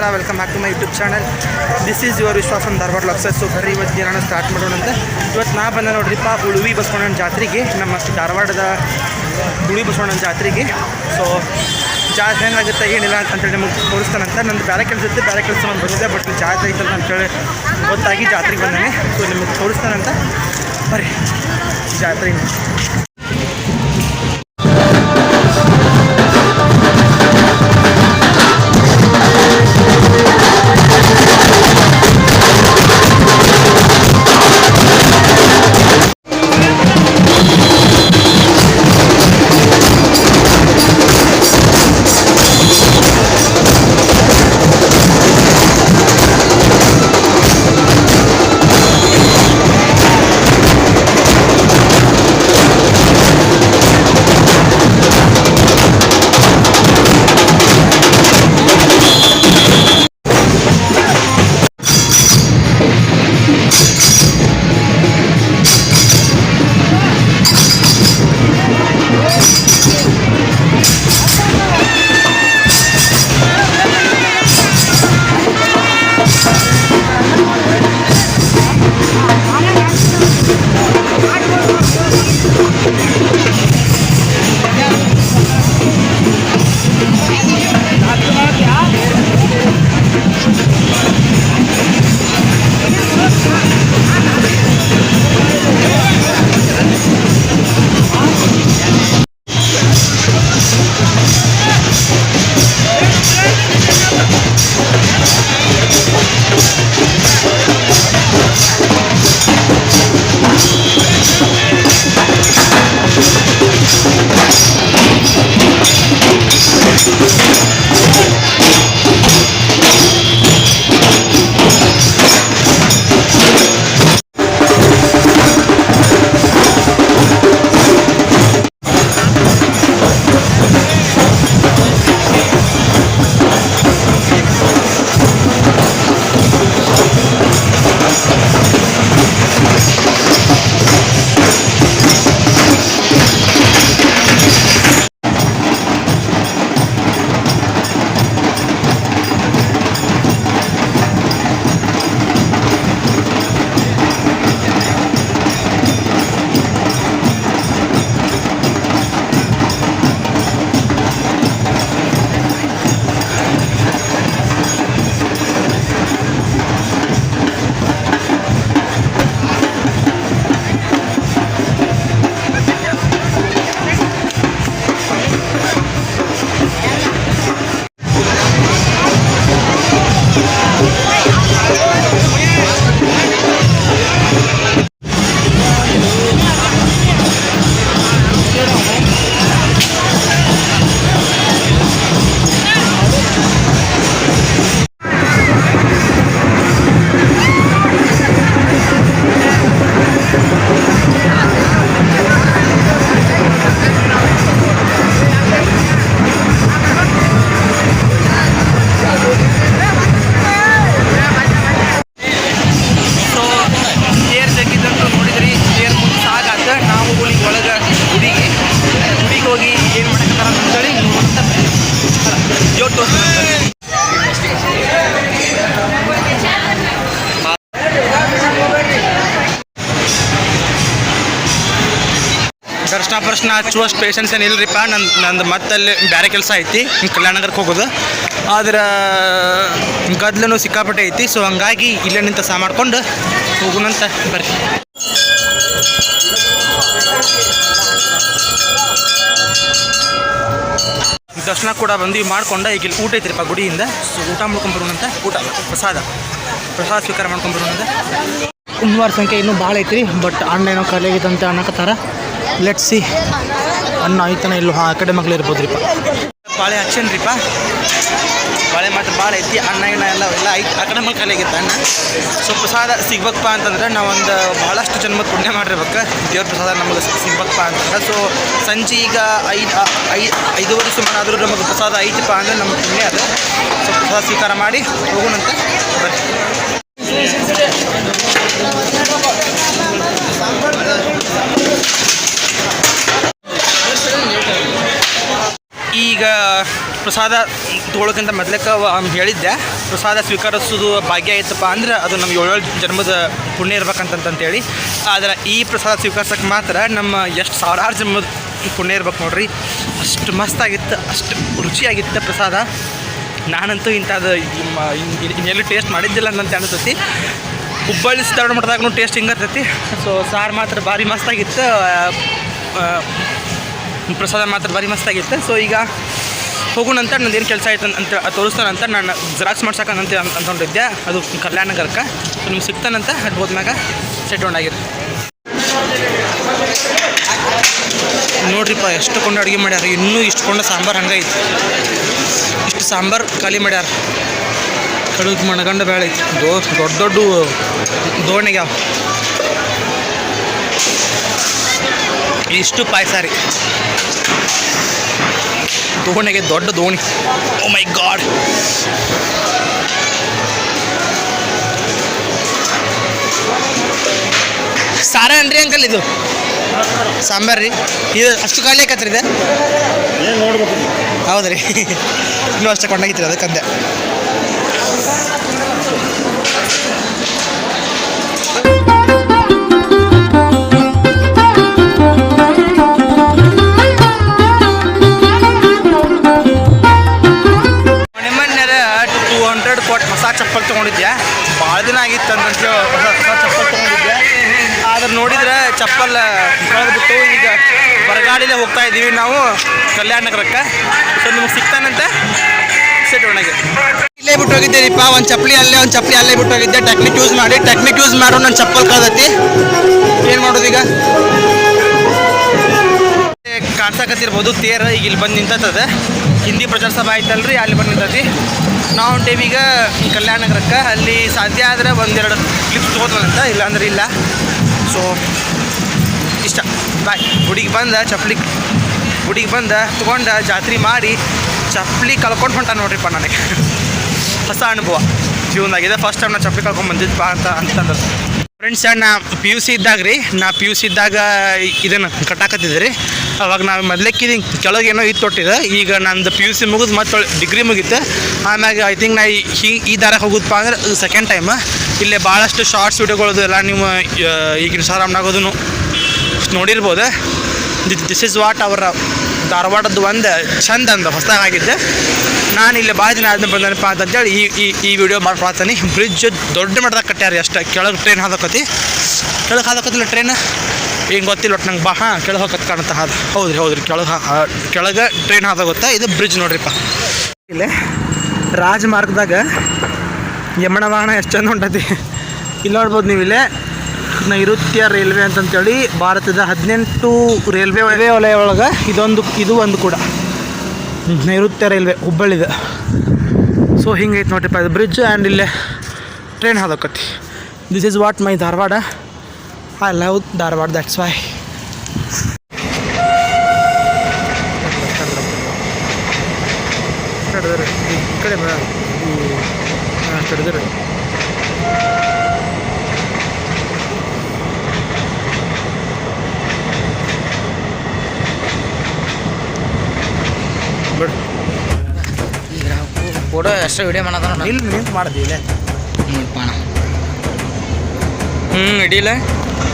ನಮಸ್ಕಾರ, welcome back to my YouTube channel. This is your Vishwas from Dharwad ಲಾಕ್ಸರ್. So ಬರ್ರಿ ಇವತ್ತು ನಾನು ಸ್ಟಾರ್ಟ್ ಮಾಡೋಣಂತ. ಇವತ್ತು ನಾ ಬಂದ ನೋಡ್ರಿಪ್ಪ ಉಳುವಿ ಬಸವಣ್ಣನ ಜಾತ್ರೆಗೆ, ನಮ್ಮ ಧಾರವಾಡದ ಉಳುವಿ ಬಸವಣ್ಣನ ಜಾತ್ರೆಗೆ. ಸೊ ಜಾತ್ರೆ ಹೆಂಗಾಗುತ್ತೆ ಏನಿಲ್ಲ ಅಂತೇಳಿ ನಿಮಗೆ ತೋರಿಸ್ತಾನಂತ. ನಂದು ಬೇರೆ ಕೆಲಸ ಇತ್ತು, ಬೇರೆ ಕೆಲಸ ನಾನು ಬಂದಿದ್ದೆ, ಬಟ್ ಜಾತ್ರೆ ಐತಲ್ಲ ಅಂತೇಳಿ ಗೊತ್ತಾಗಿ ಜಾತ್ರೆಗೆ ಬಂದಾನೆ. ಸೊ ನಿಮಗೆ ತೋರಿಸ್ತಾನಂತ, ಬರ್ರಿ ಜಾತ್ರೆ. ದರ್ಶನ ಹಚ್ಚುವಷ್ಟು ಪೇಷನ್ಸ್ ಏನಿಲ್ಲರಿಪ್ಪ. ನಂದು ಮತ್ತಲ್ಲಿ ಬೇರೆ ಕೆಲಸ ಐತಿ, ಕಲ್ಯಾಣ ನಗರಕ್ಕೆ ಹೋಗೋದು. ಆದ್ರೆ ಗದ್ಲೂ ಸಿಕ್ಕಾಪಟ್ಟೆ ಐತಿ. ಸೊ ಹಂಗಾಗಿ ಇಲ್ಲೇ ನಿಂತ ಸಹ ಮಾಡ್ಕೊಂಡು ಹೋಗೋಣಂತ ಬರ್ರಿ. ದರ್ಶನ ಕೂಡ ಬಂದು ಮಾಡ್ಕೊಂಡು ಈಗ ಇಲ್ಲಿ ಊಟ ಐತ್ರಿಪ್ಪ ಗುಡಿಯಿಂದ. ಸೊ ಊಟ ಮಾಡ್ಕೊಂಬರೋಣಂತ. ಊಟ ಪ್ರಸಾದ ಸ್ವೀಕಾರ ಮಾಡ್ಕೊಂಬರೋಣಂತ. ಉಣ್ವಾರ ಸಂಖ್ಯೆ ಇನ್ನೂ ಭಾಳ ಐತ್ರಿ, ಬಟ್ ಅಣ್ಣ ಏನೋ ಕಲೆಗಿದಂತೆ ಅನ್ನಕತ್ತಾರ. ಲೆಟ್ಸ್ ಸಿ ಅನ್ನ ಐತನ ಇಲ್ಲೋ. ಆ ಕಡೆ ಮಕ್ಳು ಇರ್ಬೋದ್ರಿಪ್ಪ. ಬಾಳೆ ಹಚ್ಚೇನ್ರಿಪ್ಪ, ಬಾಳೆ ಮಾತ್ರ ಭಾಳ ಐತಿ. ಅನ್ನ ಎಲ್ಲ ಐತಿ. ಆ ಕಡೆ ಮಕ್ಳು ಕಲೆಗಿತ್ತ ಅನ್ನ. ಸೊ ಪ್ರಸಾದ ಸಿಗ್ಬೇಕಪ್ಪ ಅಂತಂದ್ರೆ ನಾವೊಂದು ಭಾಳಷ್ಟು ಜನ್ಮದ ಪುಣ್ಯ ಮಾಡಿರ್ಬೇಕು, ದೇವ್ರ ಪ್ರಸಾದ ನಮಗೆ ಸಿಗ್ಬೇಕಪ್ಪ ಅಂತಂದ್ರೆ. ಸೊ ಸಂಜೆ ಈಗ 5:30 ಸುಮಾರಾದರೂ ನಮಗೆ ಪ್ರಸಾದ ಐತಿಪ್ಪ ಅಂದರೆ ನಮ್ಮ ಪುಣ್ಯ ಅದು. ಸೊ ಪ್ರಸಾದ ಸ್ವೀಕಾರ ಮಾಡಿ ಹೋಗೋಣಂತ ಬರ್ರಿ. ಈಗ ಪ್ರಸಾದ ತೊಗೊಳೋಕ್ಕಿಂತ ಮೊದಲಕ್ಕೆ ಹೇಳಿದ್ದೆ ಪ್ರಸಾದ ಸ್ವೀಕರಿಸೋದು ಭಾಗ್ಯ ಆಯ್ತಪ್ಪ ಅಂದ್ರೆ ಅದು ನಮ್ಗೆ 7 ಜನ್ಮದ ಪುಣ್ಯ ಇರ್ಬೇಕಂತಂತೇಳಿ. ಆದರೆ ಈ ಪ್ರಸಾದ ಸ್ವೀಕರಿಸೋಕೆ ಮಾತ್ರ ನಮ್ಮ ಎಷ್ಟು ಸಾವಿರಾರು ಜನ್ಮದ ಪುಣ್ಯ ಇರ್ಬೇಕು ನೋಡ್ರಿ. ಅಷ್ಟು ಮಸ್ತಾಗಿತ್ತು, ಅಷ್ಟು ರುಚಿಯಾಗಿತ್ತು ಪ್ರಸಾದ. ನಾನಂತೂ ಇಂಥದ್ದು ಇನ್ನೆಲ್ಲೂ ಟೇಸ್ಟ್ ಮಾಡಿದ್ದಿಲ್ಲ ಅಂತ ಅನಿಸ್ತೈತಿ. ಹುಬ್ಬಳ್ಳಿ ಧಾರವಾಡ ಮಠದಾಗೂ ಟೇಸ್ಟ್ ಹಿಂಗೆ ಇರ್ತೈತಿ. ಸೊ ಸಾರು ಮಾತ್ರ ಭಾರಿ ಮಸ್ತಾಗಿತ್ತು, ಪ್ರಸಾದ ಮಾತ್ರ ಭಾರಿ ಮಸ್ತಾಗಿತ್ತು. ಸೊ ಈಗ ಹೋಗೋಣಂತ ನಂದೇನು ಕೆಲಸ ಆಯ್ತು ಅಂತ ತೋರಿಸ್ತಾನಂತ ನಾನು ಜೆರಾಕ್ಸ್ ಮಾಡ್ಸಕ್ಕಂತ ಅಂದ್ಕೊಂಡಿದ್ದೆ, ಅದು ಕಲ್ಯಾಣ ನಗರಕ್ಕೆ. ಸೊ ನಿಮ್ಗೆ ಸಿಗ್ತಾನಂತ ಅದು ಹೋದ್ಮ್ಯಾಗ ಸೆಟ್ ಆಗಿರಿ. ನೋಡ್ರಿಪ್ಪ ಎಷ್ಟು ಕೊಂಡು ಅಡುಗೆ ಮಾಡ್ಯಾರ. ಇನ್ನೂ ಇಷ್ಟು ಕೊಂಡು ಸಾಂಬಾರು ಹಂಗೈತಿ. ಇಷ್ಟು ಸಾಂಬಾರು ಖಾಲಿ ಮಾಡ್ಯಾರ. ಕಡುಗು ಮಣಗಂಡ ಬೇಳೆ ಐತಿ. ದೊಡ್ಡ ದೊಡ್ಡ ದೋಣಿಗ್ಯಾವ. ಇಷ್ಟು ಪಾಯಸ ರೀ. ದೋಣಿಗೆ ದೊಡ್ಡ ದೋಣಿ. ಓ ಮೈ ಗಾಡ್. ಸಾರ ಏನ್ರಿ ಅಂಕಲ್ ಇದು ಸಾಂಬಾರು ರೀ? ಇದು ಅಷ್ಟು ಖಾಲಿ ಆಕತ್ರಿ ಇದೆ? ನೋಡ್ಬೇಕು. ಹೌದು ರೀ, ಇನ್ನೂ ಅಷ್ಟು ಕೊಂಡಾಗಿತ್ರಿ, ಅದಕ್ಕಂದೆ. ಮನೆಮನ್ಯಾರ 200 ಕೊಟ್ಟು ಹೊಸ ಚಪ್ಪಲ್ ತೊಗೊಂಡಿದ್ದೆ. ಭಾಳ ದಿನ ಆಗಿತ್ತು ಅಂತಂತ ಹೊಸ ಚಪ್ಪಲ್ ತೊಗೊಂಡಿದ್ದೆ. ಆದ್ರೆ ನೋಡಿದ್ರೆ ಚಪ್ಪಲ್ ಕಳೆದ್ಬಿಟ್ಟು ಈಗ ಬರಗಾಡಿಲೇ ಹೋಗ್ತಾ ಇದ್ದೀವಿ ನಾವು ಕಲ್ಯಾಣ ನಗರಕ್ಕೆ. ಸೊ ನಿಮ್ಗೆ ಸಿಗ್ತಾನಂತ ಸೆಟ್ ಒಣಗಿ ಇಲ್ಲೇ ಬಿಟ್ಟು ಹೋಗಿದ್ದೇರಿಪ್ಪ. ಒಂದು ಚಪ್ಪಲಿ ಅಲ್ಲೇ ಬಿಟ್ಟು ಹೋಗಿದ್ದೆ. ಟೆಕ್ನಿಕ್ ಯೂಸ್ ಮಾಡೋ ನನ್ನ ಚಪ್ಪಲ್ ಕಳ್ದೈತಿ. ಏನು ಮಾಡೋದು ಈಗ? ಕಾಣ್ಸಕತ್ತಿರ್ಬೋದು ತೇರ ಈಗ ಇಲ್ಲಿ ಬಂದು ನಿಂತದ. ಹಿಂದಿ ಪ್ರಚಾರ ಸಭಾ ಆಯ್ತಲ್ರಿ, ಅಲ್ಲಿ ಬಂದು ನಿಂತೈತಿ. ನಾವು ಹೊಂಟೇವಿ ಈಗ ಕಲ್ಯಾಣ ನಗರಕ್ಕೆ. ಅಲ್ಲಿ ಸಾಧ್ಯ ಆದರೆ 1-2 ಕ್ಲಿಪ್ಸ್ ತೊಗೋತಾನಂತ, ಇಲ್ಲಾಂದ್ರೆ ಇಲ್ಲ. ಸೊ ಇಷ್ಟ ಬಾಯ್. ಗುಡಿಗೆ ಬಂದ ತೊಗೊಂಡು ಜಾತ್ರೆ ಮಾಡಿ ಚಪ್ಪಲಿ ಕಳ್ಕೊಂಡು ಹೊಂಟ ನೋಡ್ರಿಪ್ಪ. ನನಗೆ ಹೊಸ ಅನುಭವ ಜೀವನದಾಗಿದೆ. ಫಸ್ಟ್ ಟೈಮ್ ನಾನು ಚಪ್ಪಲಿ ಕಳ್ಕೊಂಡು ಬಂದಿದ್ದಪ್ಪ ಅಂತಂದ್ರೆ ಫ್ರೆಂಡ್ಸ್. ನಾ PUC ಇದ್ದಾಗ ಇದನ್ನು ಕಟ್ಟಾಕತ್ತಿದ್ದೆ ರೀ. ಅವಾಗ ನಾವು ಮೊದಲೇಕಿದ್ದು ಕೆಳಗೇನೋ ಇದು ತೊಟ್ಟಿದೆ. ಈಗ ನಂದು PUC ಮುಗಿದು ಮತ್ತೆ ಡಿಗ್ರಿ ಮುಗೀತು. ಆಮ್ಯಾಗ ಐ ಥಿಂಕ್ ನಾ ಈ ದಾರಕ್ಕೆ ಹೋಗೋದಪ್ಪ ಅಂದ್ರೆ ಸೆಕೆಂಡ್ ಟೈಮ್. ಇಲ್ಲೇ ಭಾಳಷ್ಟು ಶಾರ್ಟ್ಸ್ ವೀಡಿಯೋಗಳದು ಎಲ್ಲ ನೀವು ಈಗ ಇನ್ಸ್ಟಾಗ್ರಾಮ್ನಾಗೋದು ನೋಡಿರ್ಬೋದು. ದಿಸ್ ಇಸ್ ವಾಟ್ ಅವರ ಧಾರವಾಡದ್ದು ಒಂದು ಚಂದ ಅಂದ ಹೊಸದಾಗಿದ್ದೆ. ನಾನು ಇಲ್ಲಿ ಭಾಳ ದಿನ ಆದ್ಮೇಲೆ ಬಂದನಪ್ಪ ಅಂತಂತೇಳಿ ಈ ವಿಡಿಯೋ ಮಾಡ್ಕೊಳ್ತೀನಿ. ಬ್ರಿಡ್ಜ್ ದೊಡ್ಡ ಮಟ್ಟದಾಗ ಕಟ್ಟ್ಯಾರ. ಅಷ್ಟು ಕೆಳಗೆ ಟ್ರೈನ್ ಹಾದಕತಿ. ಟ್ರೈನ್ ಹಿಂಗೆ ಗೊತ್ತಿಲ್ಲ ಒಟ್ಟು ನಂಗೆ ಕೆಳಗೆ ಹೋಗತ್ತೆ ಕಾಣುತ್ತೆ. ಹೌದ್ರಿ ಕೆಳಗೆ ಟ್ರೈನ್ ಹಾದಾಗುತ್ತೆ. ಇದು ಬ್ರಿಡ್ಜ್ ನೋಡ್ರಿಪ್ಪ. ಇಲ್ಲೇ ರಾಜಮಾರ್ಗದಾಗ ಯಮಣ ವಾಹನ ಎಷ್ಟು ಚಂದ ಹೊಂಟತಿ. ಇಲ್ಲಿ ನೋಡ್ಬೋದು ನೀವು. ಇಲ್ಲೇ ನೈಋತ್ಯ ರೈಲ್ವೆ ಅಂತಂತೇಳಿ ಭಾರತದ 18 ರೈಲ್ವೆ ವಲಯ ಒಳಗೆ ಇದು ಒಂದು ಕೂಡ ನೈಋತ್ಯ ರೈಲ್ವೆ ಹುಬ್ಬಳ್ಳಿದ. ಸೊ ಹಿಂಗೈತೆ ನೋಡ್ರಿಪ್ಪ ಇದು ಬ್ರಿಡ್ಜ್. ಆ್ಯಂಡ್ ಇಲ್ಲೇ ಟ್ರೈನ್ ಹಾದಕತಿ. This is what my Dharwad. I love Dharwad, that's why. ಈ ಕಡೆ ಕಡಿದ್ರೆ ಫೋಟೋ ಎಷ್ಟು ವಿಡಿಯೋ ಮಾಡೋದ ಇಲ್ಲಿ ನಿಂತು ಮಾಡಿದ್ವಿ ಇಲ್ಲೇ ಇಡಿಲ್ಲ